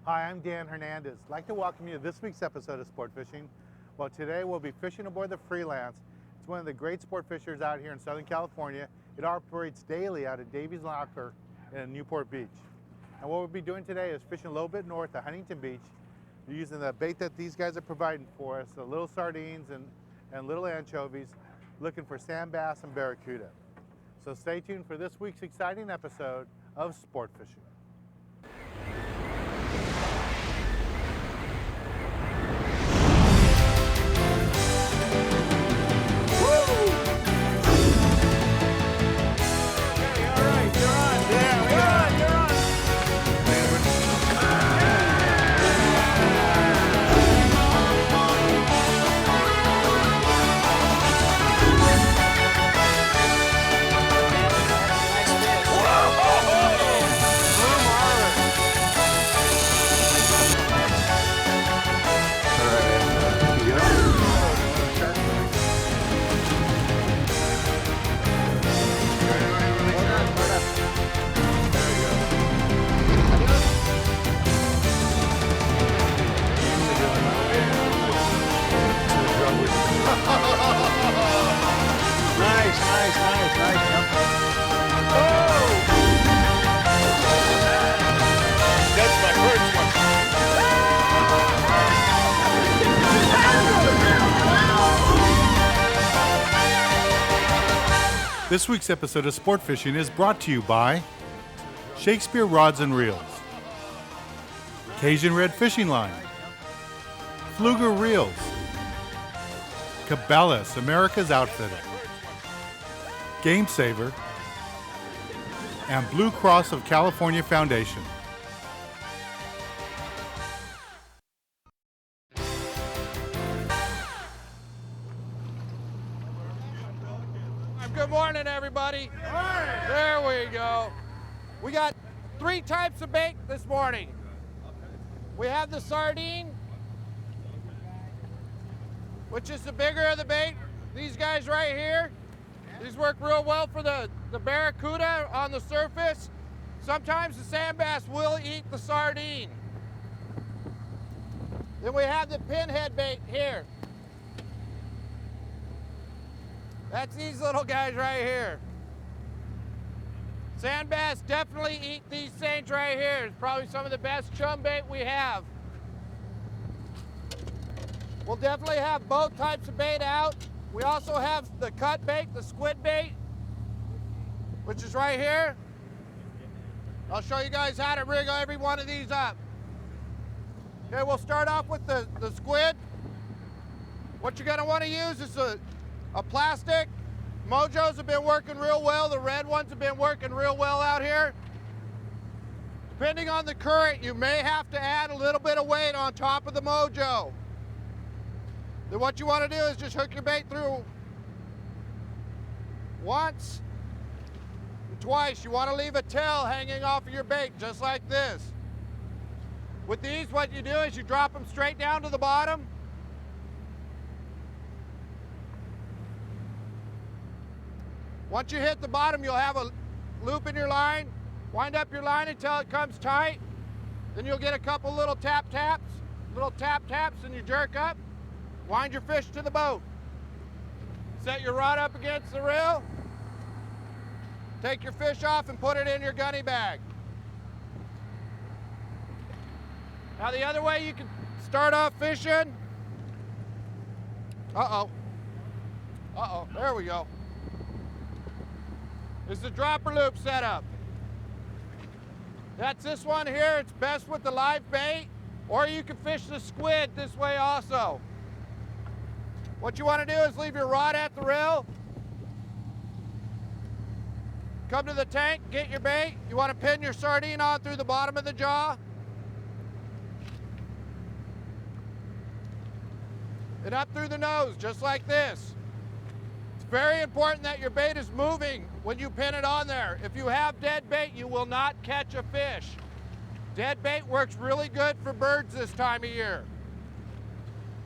Hi, I'm Dan Hernandez. I'd like to welcome you to this week's episode of Sport Fishing. Well, today we'll be fishing aboard the Freelance. It's one of the great sport fishers out here in Southern California. It operates daily out of Davies Locker in Newport Beach. And what we'll be doing today is fishing a little bit north of Huntington Beach. We're using the bait that these guys are providing for us, the little sardines and little anchovies, looking for sand bass and barracuda. So stay tuned for this week's exciting episode of Sport Fishing. This week's episode of Sport Fishing is brought to you by Shakespeare Rods and Reels, Cajun Red Fishing Line, Fluger Reels, Cabela's, America's Outfitter, Game Saver, and Blue Cross of California Foundation. Good morning, everybody. There we go. We got 3 types of bait this morning. We have the sardine, which is the bigger of the bait. These guys right here, these work real well for the barracuda on the surface. Sometimes the sand bass will eat the sardine. Then we have the pinhead bait here. That's these little guys right here. Sand bass definitely eat these saints right here. It's probably some of the best chum bait we have. We'll definitely have both types of bait out. We also have the cut bait, the squid bait, which is right here. I'll show you guys how to rig every one of these up. Okay, we'll start off with the squid. What you're gonna wanna use is a plastic. Mojos have been working real well. The red ones have been working real well out here. Depending on the current, you may have to add a little bit of weight on top of the mojo. Then what you want to do is just hook your bait through once and twice. You want to leave a tail hanging off of your bait just like this. With these, what you do is you drop them straight down to the bottom. Once you hit the bottom, you'll have a loop in your line. Wind up your line until it comes tight. Then you'll get a couple little tap taps, and you jerk up. Wind your fish to the boat. Set your rod up against the reel. Take your fish off and put it in your gunny bag. Now the other way you can start off fishing. There we go. Is the dropper loop setup. That's this one here. It's best with the live bait, or you can fish the squid this way also. What you want to do is leave your rod at the rail, come to the tank, get your bait. You want to pin your sardine on through the bottom of the jaw, and up through the nose, just like this. Very important that your bait is moving when you pin it on there. If you have dead bait, you will not catch a fish. Dead bait works really good for birds this time of year.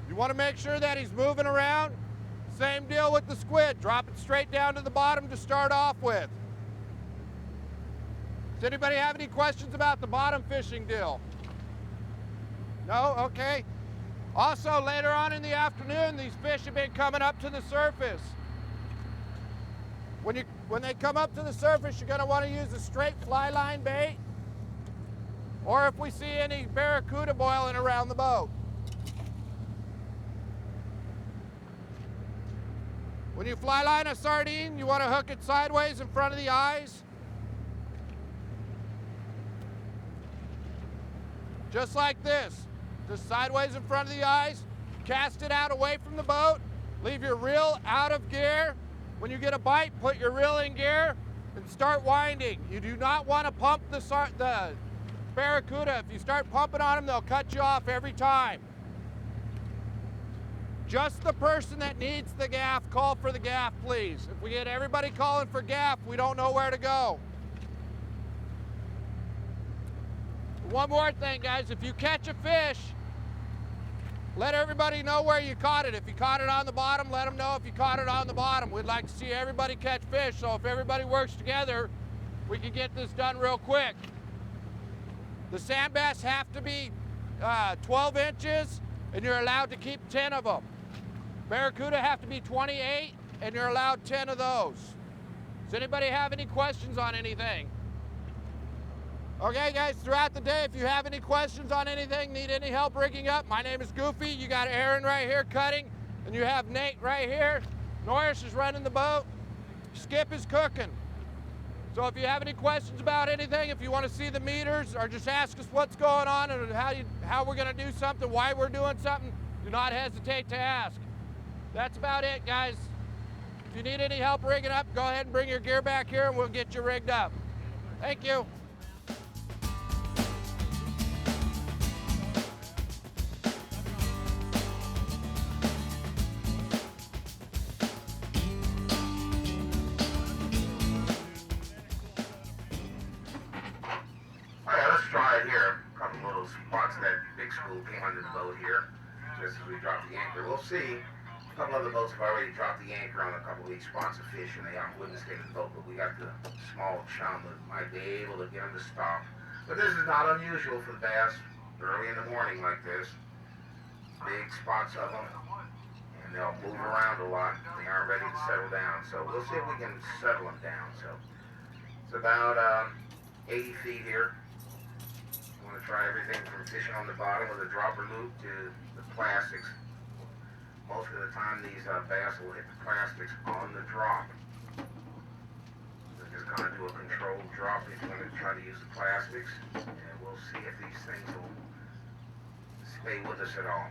You want to make sure that he's moving around. Same deal with the squid. Drop it straight down to the bottom to start off with. Does anybody have any questions about the bottom fishing deal? No? Okay. Also, later on in the afternoon, these fish have been coming up to the surface. When they come up to the surface, you're going to want to use a straight fly line bait, or if we see any barracuda boiling around the boat. When you fly line a sardine, you want to hook it sideways in front of the eyes. Just like this. Just sideways in front of the eyes. Cast it out away from the boat. Leave your reel out of gear. When you get a bite, put your reel in gear and start winding. You do not want to pump the barracuda. If you start pumping on them, they'll cut you off every time. Just the person that needs the gaff, call for the gaff, please. If we get everybody calling for gaff, we don't know where to go. One more thing, guys. If you catch a fish, let everybody know where you caught it. If you caught it on the bottom, let them know if you caught it on the bottom. We'd like to see everybody catch fish, so if everybody works together, we can get this done real quick. The sand bass have to be 12 inches, and you're allowed to keep 10 of them. Barracuda have to be 28, and you're allowed 10 of those. Does anybody have any questions on anything? Okay, guys, throughout the day, if you have any questions on anything, need any help rigging up, my name is Goofy. You got Aaron right here cutting, and you have Nate right here. Norris is running the boat. Skip is cooking. So if you have any questions about anything, if you want to see the meters, or just ask us what's going on and how we're going to do something, why we're doing something, do not hesitate to ask. That's about it, guys. If you need any help rigging up, go ahead and bring your gear back here, and we'll get you rigged up. Thank you. Came under the boat here, just as we dropped the anchor. We'll see. A couple other boats have already dropped the anchor on a couple of these spots of fish, and they wouldn't stay in the boat, but we got the small chum that might be able to get them to stop. But this is not unusual for the bass early in the morning like this. Big spots of them, and they'll move around a lot. They aren't ready to settle down, so we'll see if we can settle them down. So it's about 80 feet here. Try everything from fishing on the bottom with a dropper loop to the plastics. Most of the time these bass will hit the plastics on the drop. They're just going to do a controlled drop if you're going to try to use the plastics, and we'll see if these things will stay with us at all.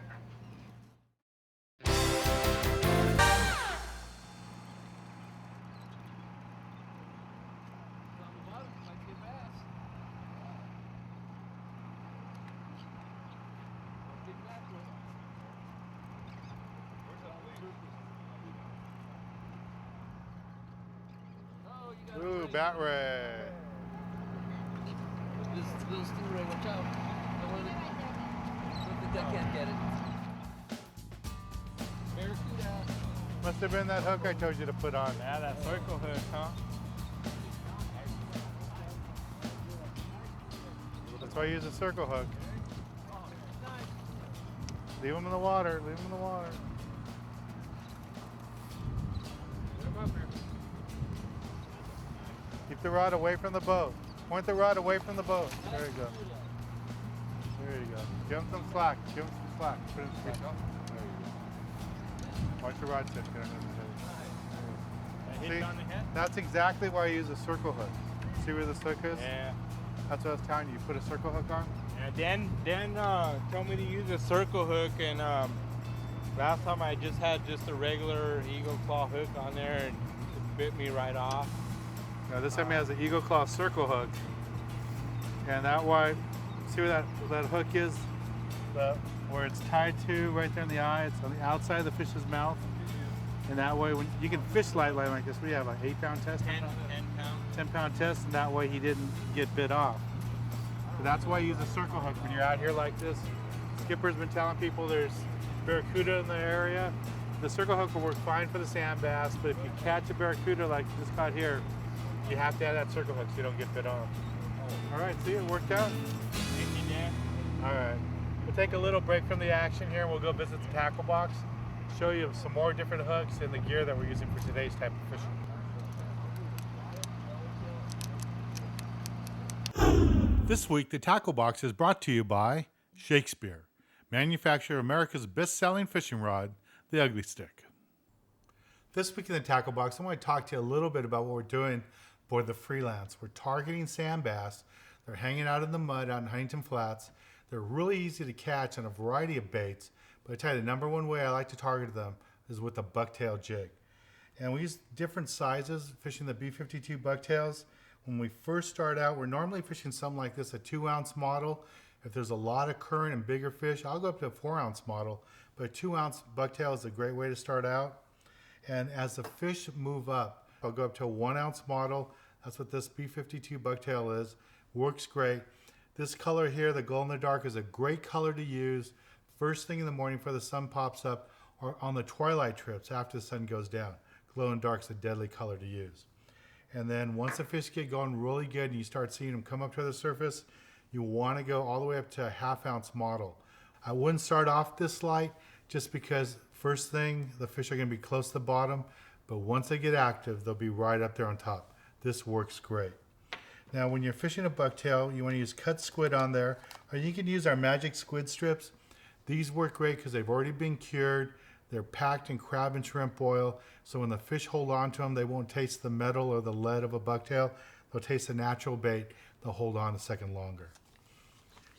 Ooh, bat ray. This little stingray, watch out. Look at that, can't get it. Barracuda. Must have been that hook I told you to put on. Yeah, that circle hook, huh? That's why I use a circle hook. Leave them in the water, leave them in the water. Keep the rod away from the boat. Point the rod away from the boat. There you go. There you go. Give him some slack. Give him some slack. Put him there you go. Watch the rod tip. Get under the head. See, on the head? that's exactly why I use a circle hook. See where this hook is? Yeah. That's what I was telling you. You put a circle hook on? Yeah, Dan told me to use a circle hook, and last time I just had just a regular Eagle Claw hook on there, and it bit me right off. Now this time has an Eagle Claw circle hook, and that way, see where that hook is? Where it's tied to right there in the eye. It's on the outside of the fish's mouth, and that way when you can fish light line like this, we have an 8-pound test, 10-pound test, and that way he didn't get bit off. So that's why I use a circle hook when you're out here like this. Skipper's been telling people there's barracuda in the area. The circle hook will work fine for the sand bass, but if you catch a barracuda like this caught here, you have to have that circle hook so you don't get bit off. All right, see, it worked out? Thank you, Dan. All right. We'll take a little break from the action here and we'll go visit the tackle box, show you some more different hooks and the gear that we're using for today's type of fishing. This week, the tackle box is brought to you by Shakespeare, manufacturer of America's best-selling fishing rod, the Ugly Stick. This week in the tackle box, I want to talk to you a little bit about what we're doing for the Freelance. We're targeting sand bass. They're hanging out in the mud out in Huntington Flats. They're really easy to catch on a variety of baits, but I tell you, the number one way I like to target them is with a bucktail jig. And we use different sizes, fishing the B52 Bucktails. When we first start out, we're normally fishing something like this, a 2-ounce model. If there's a lot of current and bigger fish, I'll go up to a 4-ounce model, but a 2-ounce bucktail is a great way to start out. And as the fish move up, I'll go up to a 1-ounce model. That's what this B52 Bucktail is. Works great. This color here, the glow in the dark, is a great color to use first thing in the morning before the sun pops up, or on the twilight trips after the sun goes down. Glow in the dark is a deadly color to use. And then once the fish get going really good and you start seeing them come up to the surface, you want to go all the way up to a 1/2-ounce model. I wouldn't start off this light just because first thing, the fish are going to be close to the bottom, but once they get active, they'll be right up there on top. This works great. Now, when you're fishing a bucktail, you want to use cut squid on there, or you can use our magic squid strips. These work great because they've already been cured. They're packed in crab and shrimp oil, so when the fish hold on to them, they won't taste the metal or the lead of a bucktail. They'll taste the natural bait. They'll hold on a second longer.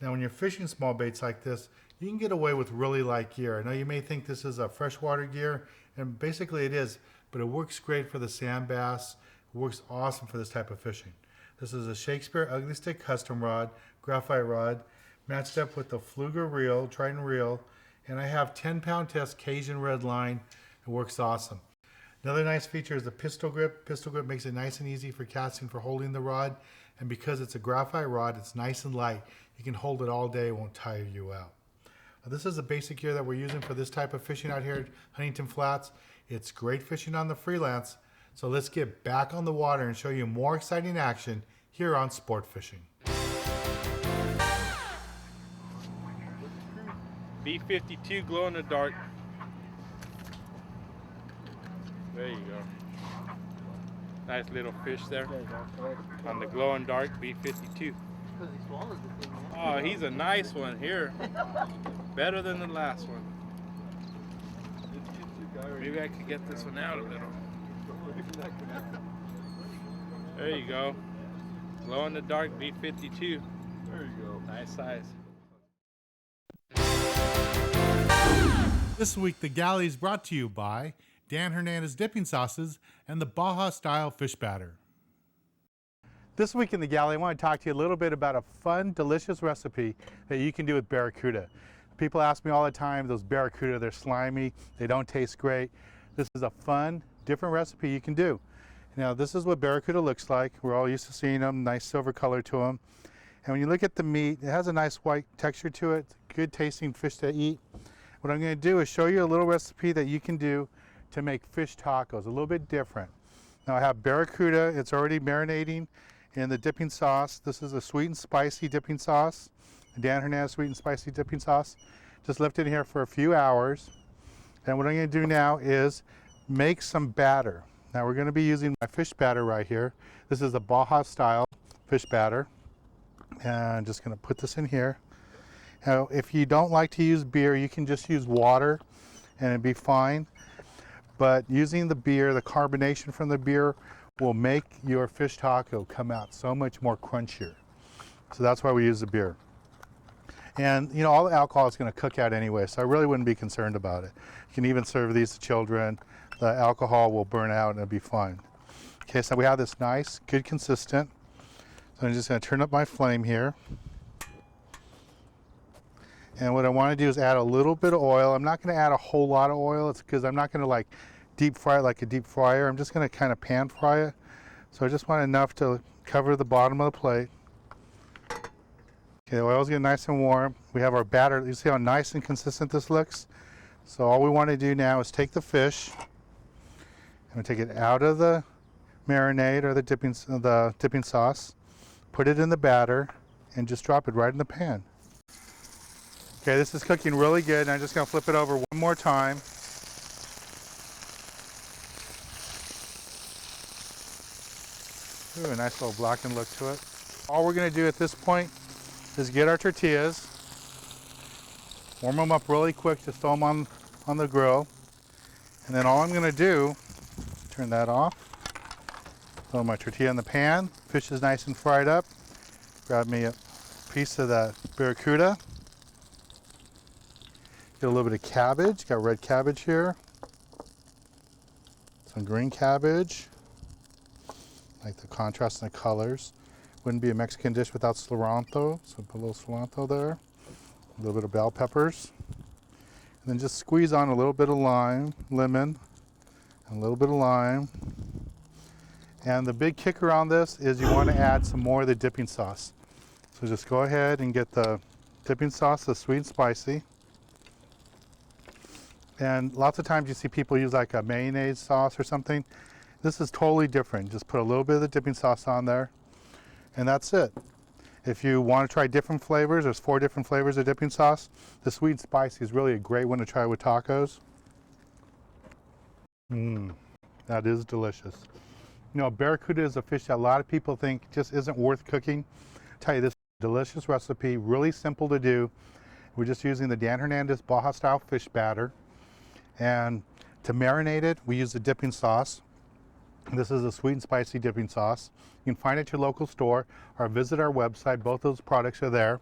Now, when you're fishing small baits like this, you can get away with really light gear. I know you may think this is a freshwater gear, and basically it is, but it works great for the sand bass. It works awesome for this type of fishing. This is a Shakespeare Ugly Stick custom rod, graphite rod, matched up with the Fluger reel, Triton reel, and I have 10-pound test Cajun red line. It works awesome. Another nice feature is the pistol grip. Pistol grip makes it nice and easy for casting, for holding the rod, and because it's a graphite rod, it's nice and light. You can hold it all day, it won't tire you out. This is the basic gear that we're using for this type of fishing out here at Huntington Flats. It's great fishing on the Freelance. So let's get back on the water and show you more exciting action here on Sport Fishing. B52 glow in the dark. There you go. Nice little fish there on the glow in dark B52. Oh, he's a nice one here. Better than the last one. Maybe I could get this one out a little. There you go. Glow in the dark B52. There you go. Nice size. This week, the galley is brought to you by Dan Hernandez Dipping Sauces and the Baja Style Fish Batter. This week in the galley, I want to talk to you a little bit about a fun, delicious recipe that you can do with Barracuda. People ask me all the time, those Barracuda, they're slimy, they don't taste great. This is a fun, different recipe you can do. Now, this is what Barracuda looks like. We're all used to seeing them, nice silver color to them. And when you look at the meat, it has a nice white texture to it, good tasting fish to eat. What I'm going to do is show you a little recipe that you can do to make fish tacos, a little bit different. Now I have Barracuda, it's already marinating in the dipping sauce. This is a sweet and spicy dipping sauce, Dan Hernandez sweet and spicy dipping sauce. Just left it in here for a few hours. And what I'm going to do now is make some batter. Now we're going to be using my fish batter right here. This is a Baja style fish batter. And I'm just going to put this in here. Now, if you don't like to use beer, you can just use water and it'd be fine. But using the beer, the carbonation from the beer will make your fish taco come out so much more crunchier. So that's why we use the beer. And you know, all the alcohol is going to cook out anyway, so I really wouldn't be concerned about it. You can even serve these to children. The alcohol will burn out and it'll be fine. Okay, so we have this nice, good consistent. So I'm just going to turn up my flame here. And what I want to do is add a little bit of oil. I'm not going to add a whole lot of oil. It's because I'm not going to like deep fry it like a deep fryer. I'm just going to kind of pan fry it. So I just want enough to cover the bottom of the plate. Okay, the oil's getting nice and warm. We have our batter. You see how nice and consistent this looks? So all we want to do now is take the fish and take it out of the marinade or the dipping sauce, put it in the batter, and just drop it right in the pan. Okay, this is cooking really good, and I'm just gonna flip it over one more time. Ooh, a nice little blackened look to it. All we're gonna do at this point is get our tortillas, warm them up really quick, just throw them on the grill. And then all I'm gonna do, turn that off, throw my tortilla in the pan, fish is nice and fried up. Grab me a piece of that Barracuda. Get a little bit of cabbage, got red cabbage here. Some green cabbage. Like the contrast in the colors. Wouldn't be a Mexican dish without cilantro, so put a little cilantro there. A little bit of bell peppers. And then just squeeze on a little bit of lemon, and a little bit of lime. And the big kicker on this is you want to add some more of the dipping sauce. So just go ahead and get the dipping sauce, the sweet and spicy. And lots of times you see people use like a mayonnaise sauce or something. This is totally different. Just put a little bit of the dipping sauce on there, and that's it. If you want to try different flavors, there's 4 different flavors of dipping sauce. The sweet and spicy is really a great one to try with tacos. That is delicious. You know, Barracuda is a fish that a lot of people think just isn't worth cooking. I'll tell you, this is a delicious recipe, really simple to do. We're just using the Dan Hernandez Baja style fish batter. And to marinate it, we use the dipping sauce. This is a sweet and spicy dipping sauce. You can find it at your local store or visit our website. Both those products are there.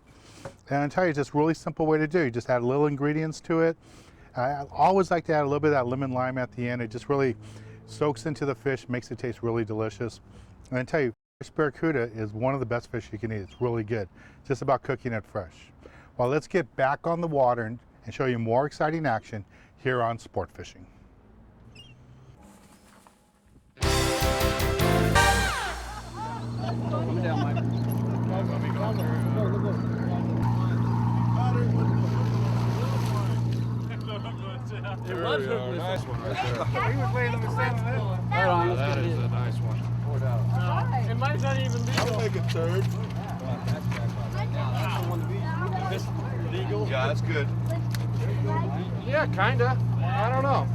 And I tell you, it's just a really simple way to do. You just add little ingredients to it. I always like to add a little bit of that lemon lime at the end. It just really soaks into the fish, makes it taste really delicious. And I tell you, fresh Barracuda is one of the best fish you can eat. It's really good. It's just about cooking it fresh. Well, let's get back on the water and show you more exciting action here on Sport Fishing. Nice one right there. Right on, That is a nice one. It might not even be. I'll make a third. Yeah, that's good. Yeah, kinda. I don't know.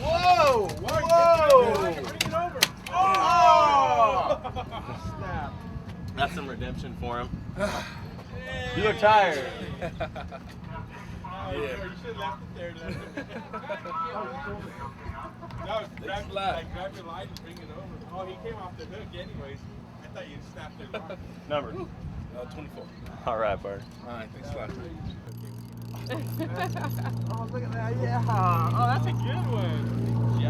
Whoa! Whoa! Oh! Snap. That's some redemption for him. You look tired. You should have left it there. No, grab your line and bring it over. Oh, he came off the hook anyways. I thought you snapped it on. Number? 24. All right, Bart. All right, thanks a lot. Oh, look at that. Yeah. Oh, that's a good one. Yeah.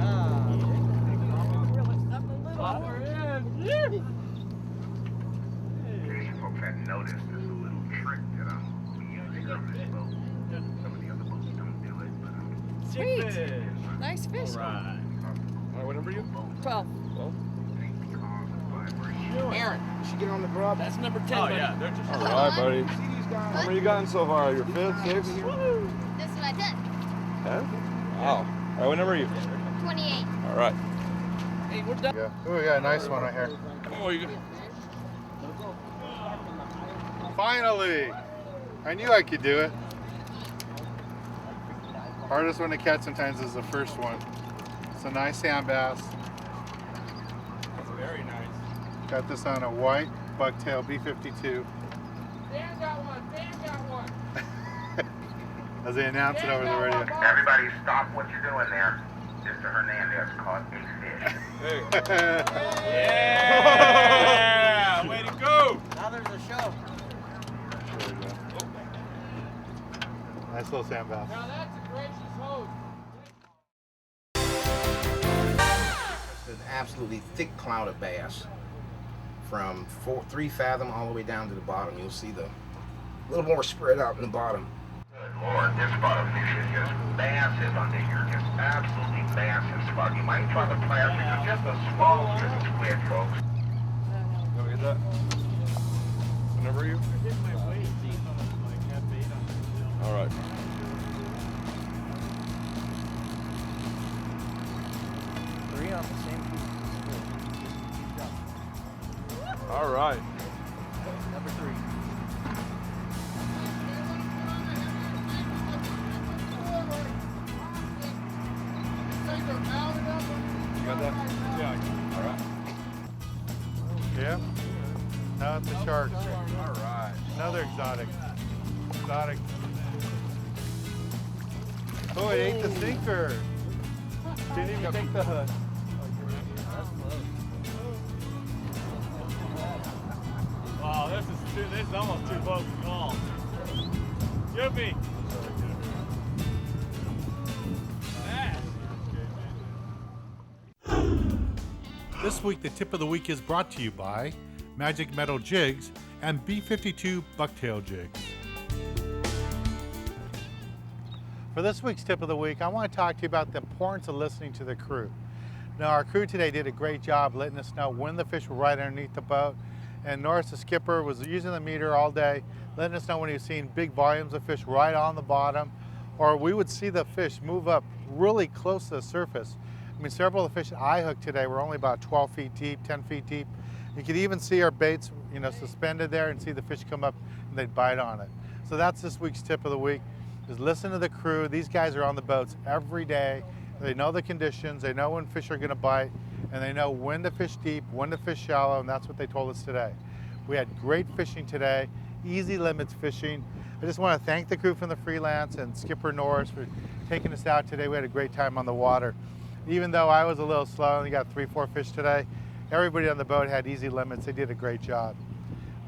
You folks hadn't noticed, there's a little trick that I'm using on this boat. Some of the other boats don't do it, but Sweet. Nice fish. All right, what number are you? 12. Aaron, you should get on the grub. That's number 10. Oh, yeah. They're just. All right, buddy. How many you gotten so far? Your 5th, 6th? This is what I did. 10th? Wow. All right, what number are you? 28. All right. Hey, we're done. Yeah. Oh, we got a nice one right here. Oh, you Finally! I knew I could do it. Hardest one to catch sometimes is the first one. It's a nice sand bass. That's very nice. Got this on a white bucktail B52. Dan got one. Dan got one. As they announce it over the radio. everybody stop what you're doing there. Mr. Hernandez caught a fish. Yeah! Way to go! Now there's a show. There we go. Nice little sand bass. Now that's a gracious host. An absolutely thick cloud of bass from 3 fathom all the way down to the bottom. You'll see the little more spread out in the bottom. Good Lord, this spot of fish is just massive under here. Just absolutely massive spot. You might try the plastic or just a small little squid, folks. Let me get that. What number are you? All right. Three on the same piece. All right. Number 3. You got that? Yeah. All right. Yeah. Now it's a shark. All right. Another exotic. Exotic. Oh, it ate the sinker. Didn't even take the hook. Wow, this is almost 2 boats long. Yippee! This week, the tip of the week is brought to you by Magic Metal Jigs and B52 Bucktail Jigs. For this week's tip of the week, I want to talk to you about the importance of listening to the crew. Now, our crew today did a great job letting us know when the fish were right underneath the boat. And Norris, the skipper, was using the meter all day, letting us know when he was seeing big volumes of fish right on the bottom, or we would see the fish move up really close to the surface. I mean, several of the fish that I hooked today were only about 12 feet deep, 10 feet deep. You could even see our baits, suspended there and see the fish come up and they'd bite on it. So that's this week's tip of the week, is listen to the crew. These guys are on the boats every day. They know the conditions, they know when fish are gonna bite, and they know when to fish deep, when to fish shallow, and that's what they told us today. We had great fishing today, easy limits fishing. I just want to thank the crew from the Freelance and Skipper Norris for taking us out today. We had a great time on the water. Even though I was a little slow and we got 3-4 fish today, everybody on the boat had easy limits. They did a great job.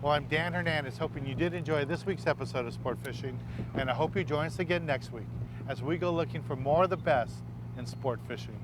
Well, I'm Dan Hernandez, hoping you did enjoy this week's episode of Sport Fishing, and I hope you join us again next week as we go looking for more of the best in sport fishing.